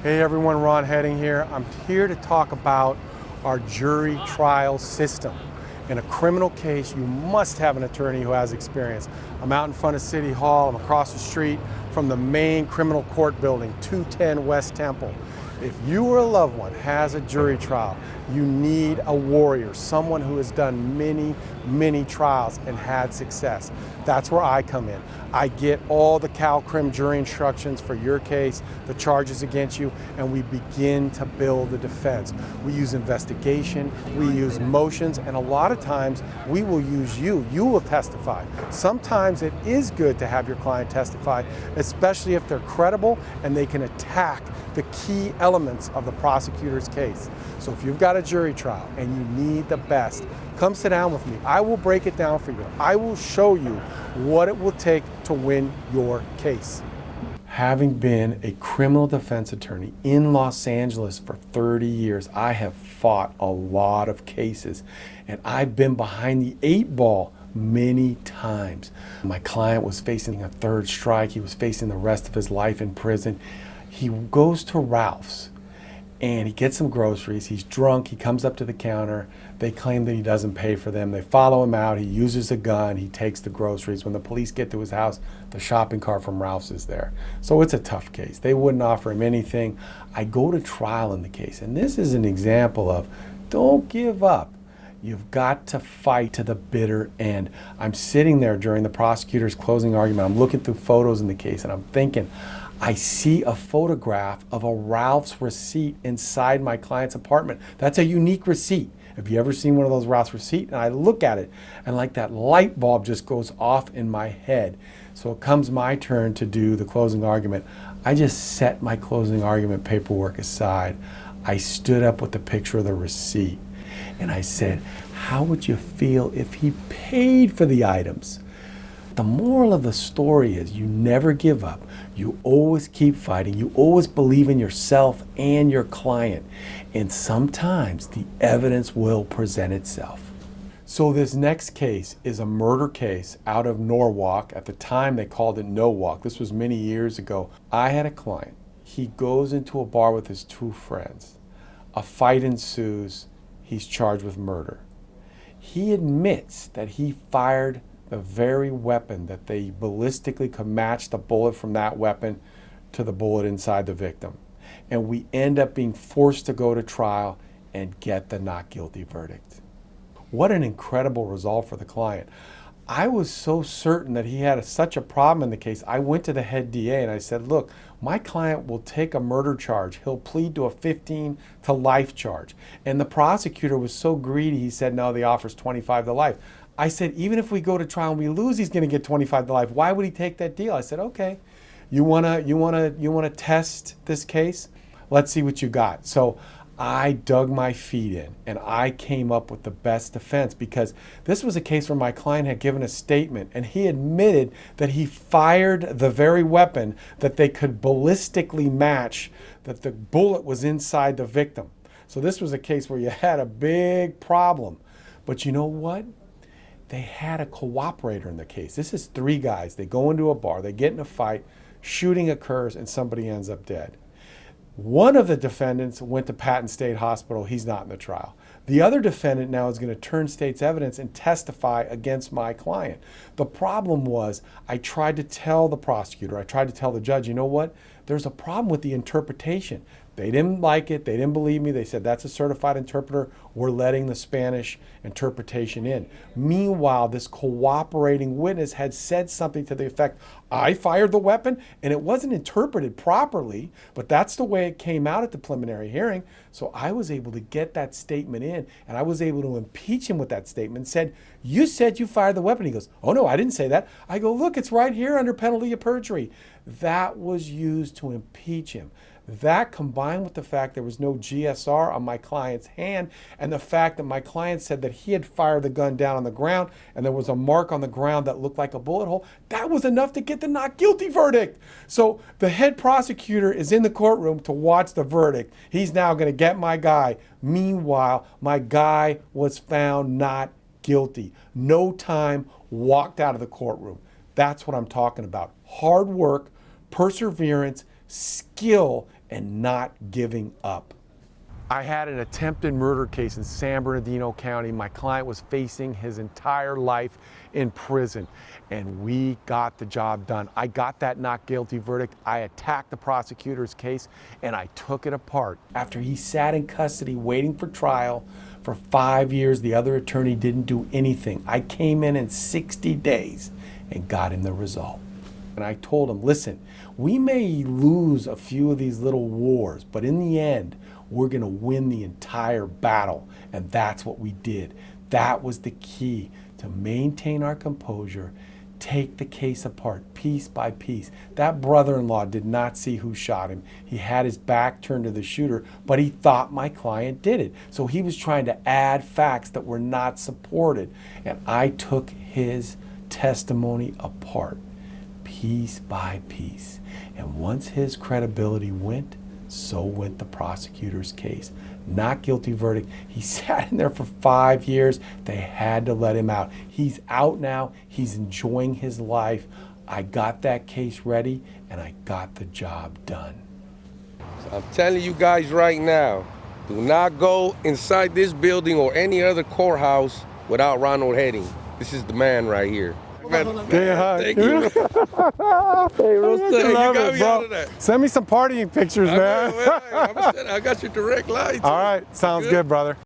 Hey everyone, Ron Heading here. I'm here to talk about our jury trial system. In a criminal case, you must have an attorney who has experience. I'm out in front of City Hall. I'm across the street from the main criminal court building, 210 West Temple. If you or a loved one has a jury trial, you need a warrior, someone who has done many trials and had success. That's where I come in. I get all the Cal Crim jury instructions for your case, the charges against you, and we begin to build the defense. We use investigation, we use motions, and a lot of times we will use you. You will testify. Sometimes it is good to have your client testify, especially if they're credible and they can attack the key elements of the prosecutor's case. So if you've got a jury trial and you need the best, come sit down with me. I will break it down for you. I will show you what it will take to win your case. Having been a criminal defense attorney in Los Angeles for 30 years, I have fought a lot of cases, and I've been behind the 8 ball many times. My client was facing a 3rd strike. He was facing the rest of his life in prison. He goes to Ralph's and he gets some groceries. He's drunk. He comes up to the counter. They claim that he doesn't pay for them. They follow him out. He uses a gun. He takes the groceries. When the police get to his house, the shopping cart from Ralph's is there. So it's a tough case. They wouldn't offer him anything. I go to trial in the case, and this is an example of don't give up. You've got to fight to the bitter end. I'm sitting there during the prosecutor's closing argument. I'm looking through photos in the case, and I'm thinking, I see a photograph of a Ralph's receipt inside my client's apartment. That's a unique receipt. Have you ever seen one of those Ralph's receipts? And I look at it, and like that light bulb just goes off in my head. So it comes my turn to do the closing argument. I just set my closing argument paperwork aside. I stood up with the picture of the receipt, and I said, how would you feel if he paid for the items? The moral of the story is you never give up. You always keep fighting. You always believe in yourself and your client. And sometimes the evidence will present itself. So this next case is a murder case out of Norwalk. At the time they called it Nowalk. This was many years ago. I had a client. He goes into a bar with his 2 friends. A fight ensues. He's charged with murder. He admits that he fired the very weapon that they ballistically could match the bullet from that weapon to the bullet inside the victim. And we end up being forced to go to trial and get the not guilty verdict. What an incredible result for the client. I was so certain that he had such a problem in the case. I went to the head DA and I said, look, my client will take a murder charge. He'll plead to a 15 to life charge. And the prosecutor was so greedy, he said, no, the offer's 25 to life. I said, even if we go to trial and we lose, he's going to get 25 to life. Why would he take that deal? I said, okay, you wanna test this case? Let's see what you got. So I dug my feet in and I came up with the best defense, because this was a case where my client had given a statement and he admitted that he fired the very weapon that they could ballistically match, that the bullet was inside the victim. So this was a case where you had a big problem. But you know what? They had a cooperator in the case. This is 3 guys. They go into a bar, they get in a fight, shooting occurs, and somebody ends up dead. One of the defendants went to Patton State Hospital. He's not in the trial. The other defendant now is going to turn state's evidence and testify against my client. The problem was I tried to tell the prosecutor, I tried to tell the judge, you know what? There's a problem with the interpretation. They didn't like it. They didn't believe me. They said, that's a certified interpreter. We're letting the Spanish interpretation in. Meanwhile, this cooperating witness had said something to the effect, I fired the weapon, and it wasn't interpreted properly, but that's the way it came out at the preliminary hearing. So I was able to get that statement in, and I was able to impeach him with that statement, said, you said you fired the weapon. He goes, oh no, I didn't say that. I go, look, it's right here under penalty of perjury. That was used to impeach him. That combined with the fact there was no GSR on my client's hand, and the fact that my client said that he had fired the gun down on the ground and there was a mark on the ground that looked like a bullet hole, that was enough to get the not guilty verdict. So the head prosecutor is in the courtroom to watch the verdict. He's now going to get my guy. Meanwhile, my guy was found not guilty. No time, walked out of the courtroom. That's what I'm talking about. Hard work, perseverance, skill, and not giving up. I had an attempted murder case in San Bernardino County. My client was facing his entire life in prison, and we got the job done. I got that not guilty verdict. I attacked the prosecutor's case, and I took it apart. After he sat in custody waiting for trial for 5 years, the other attorney didn't do anything. I came in 60 days and got him the result. And I told him, listen, we may lose a few of these little wars, but in the end, we're going to win the entire battle. And that's what we did. That was the key, to maintain our composure, take the case apart piece by piece. That brother-in-law did not see who shot him. He had his back turned to the shooter, but he thought my client did it. So he was trying to add facts that were not supported. And I took his testimony apart piece by piece. And once his credibility went, so went the prosecutor's case. Not guilty verdict. He sat in there for 5 years. They had to let him out. He's out now. He's enjoying his life. I got that case ready, and I got the job done. So I'm telling you guys right now, do not go inside this building or any other courthouse without Ronald Heading. This is the man right here. Thank you. Hey, Rosa, you got me bro. out of that. Send me some partying pictures, man. I got your direct line. All right, sounds good, brother.